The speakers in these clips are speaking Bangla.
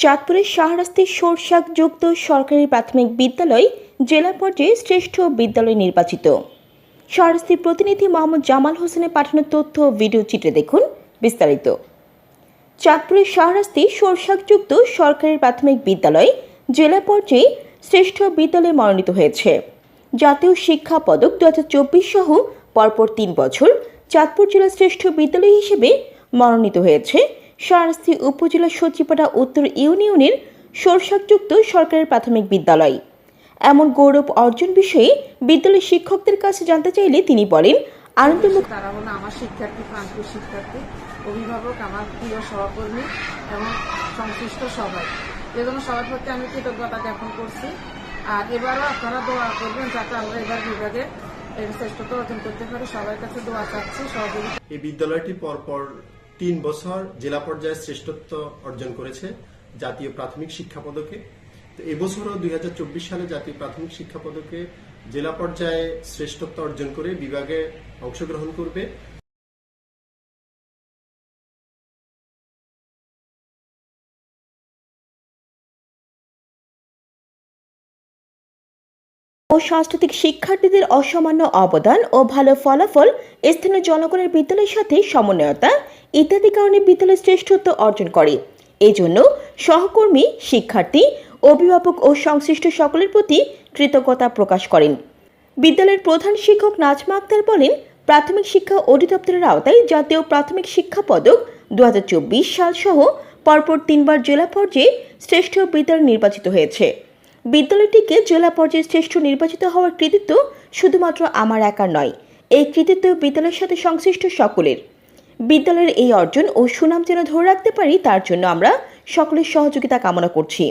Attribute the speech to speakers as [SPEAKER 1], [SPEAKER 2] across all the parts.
[SPEAKER 1] চাঁদপুরের শাহরাস্তি সরষাকযুক্ত সরকারি প্রাথমিক বিদ্যালয় জেলা পর্যায়ে শ্রেষ্ঠ বিদ্যালয় নির্বাচিত। শাহরাস্তি প্রতিনিধি মোহাম্মদ জামাল হোসেনের পাঠানো তথ্য ও ভিডিও চিত্রে দেখুন বিস্তারিত। চাঁদপুরের শাহরাস্তি সরষাকযুক্ত সরকারি প্রাথমিক বিদ্যালয় জেলা পর্যায়ে শ্রেষ্ঠ বিদ্যালয়ে মনোনীত হয়েছে। জাতীয় শিক্ষা পদক 2024 সহ পরপর 3 বছর চাঁদপুর জেলা শ্রেষ্ঠ বিদ্যালয় হিসেবে মনোনীত হয়েছে শাহরাস্তি উপজেলা সচিপাড়া উত্তর ইউনিয়নের সরষাকযুক্ত সরকারি প্রাথমিক বিদ্যালয়। এমন গৌরব অর্জন বিষয়ে বিদ্যালয়ের শিক্ষকদের কাছে জানতে চাইলে তিনি বলেন, আনন্দমুখ
[SPEAKER 2] তারা হলো আমার শিক্ষার্থী, প্রান্তীয় শিক্ষার্থী, অভিভাবক, আমার প্রিয় সহকর্মী এবং সংশ্লিষ্ট সবাই। এজন্য সবার প্রতি আমি কৃতজ্ঞতা জ্ঞাপন করছি। আর এবারও আপনারা দোয়া করবেন যাতে আমরা এবার বিভাগে শ্রেষ্ঠতা অর্জন করতে পারি। সবার কাছে দোয়া চাচ্ছি, সহযোগিতা।
[SPEAKER 3] এই বিদ্যালয়টি পরপর 3 বছর জেলা পর্যায়ে শ্রেষ্ঠত্ব অর্জন করেছে জাতীয় প্রাথমিক শিক্ষা পদকে। তো এবছরও 2024 সালে জাতীয় প্রাথমিক শিক্ষা পদকে জেলা পর্যায়ে শ্রেষ্ঠত্ব অর্জন করে বিভাগে অংশগ্রহণ করবে।
[SPEAKER 1] ও সাংস্কৃতিক শিক্ষার্থীদের অসামান্য অবদান ও ভালো ফলাফল, স্থানীয় জনগণের বিদ্যালয়ের সাথে সমন্বয়তা ইত্যাদি কারণে বিদ্যালয় শ্রেষ্ঠত্ব অর্জন করে। এই জন্য সহকর্মী, শিক্ষার্থী, অভিভাবক ও সংশ্লিষ্ট সকলের প্রতি কৃতজ্ঞতা প্রকাশ করেন। বিদ্যালয়ের প্রধান শিক্ষক নাজমা আক্তার বলেন, প্রাথমিক শিক্ষা অধিদপ্তরের আওতায় জাতীয় প্রাথমিক শিক্ষা পদক 2024 সাল সহ পরপর 3 বার জেলা পর্যায়ে শ্রেষ্ঠ বিদ্যালয় নির্বাচিত হয়েছে। বিদ্যালয়টিকে জেলা পর্যায়ে শ্রেষ্ঠ নির্বাচিত হওয়ার কৃতিত্ব শুধুমাত্র আমার একার নয়, এই কৃতিত্ব বিদ্যালয়ের সাথে সংশ্লিষ্ট সকলের। বিদ্যালয়ের এই অর্জন ও সুনাম যেন ধরে রাখতে পারি তার জন্য আমরা সকলের সহযোগিতা কামনা করছি।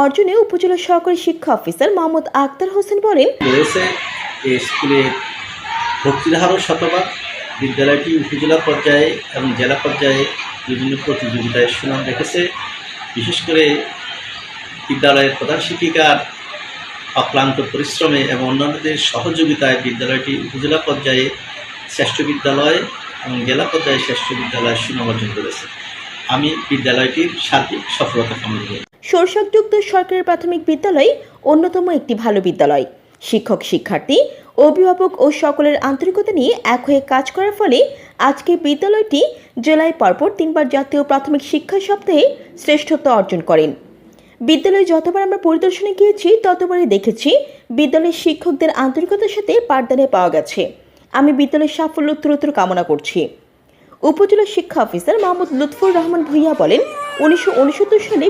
[SPEAKER 1] অর্জনে উপজেলা সহকারী শিক্ষা অফিসার মোহাম্মদ আক্তার হোসেন বলেন,
[SPEAKER 4] স্কুলে ভর্তির হারও শতভাগ। বিদ্যালয়টি উপজেলা পর্যায়ে এবং জেলা পর্যায়ে বিভিন্ন প্রতিযোগিতায় সুনাম রেখেছে। বিশেষ করে বিদ্যালয়ের প্রধান শিক্ষিকার অক্লান্ত পরিশ্রমে এবং অন্যান্যদের সহযোগিতায় বিদ্যালয়টি উপজেলা পর্যায়ে শ্রেষ্ঠ বিদ্যালয় এবং জেলা পর্যায়ে শ্রেষ্ঠ বিদ্যালয়ের সুনাম অর্জন করেছে। আমি বিদ্যালয়টির সার্বিক সফলতা কামনা করি।
[SPEAKER 1] সরষাকযুক্ত সরকারি প্রাথমিক বিদ্যালয় অন্যতম একটি ভালো বিদ্যালয়। শিক্ষক, শিক্ষার্থী, অভিভাবক ও সকলের আন্তরিকতা নিয়ে এক হয়ে কাজ করার ফলে আজকে বিদ্যালয়টি জেলায় পরপর 3 বার জাতীয় প্রাথমিক শিক্ষা সপ্তাহে শ্রেষ্ঠত্ব অর্জন করেন। বিদ্যালয়ে যতবার আমরা পরিদর্শনে গিয়েছি ততবারই দেখেছি বিদ্যালয়ের শিক্ষকদের আন্তরিকতার সাথে পাঠদানে পাওয়া গেছে। আমি বিদ্যালয়ের সাফল্য উত্তরোত্তর কামনা করছি। উপজেলা শিক্ষা অফিসার মোহাম্মদ লুৎফুর রহমান ভূঁইয়া বলেন, 1969 সালে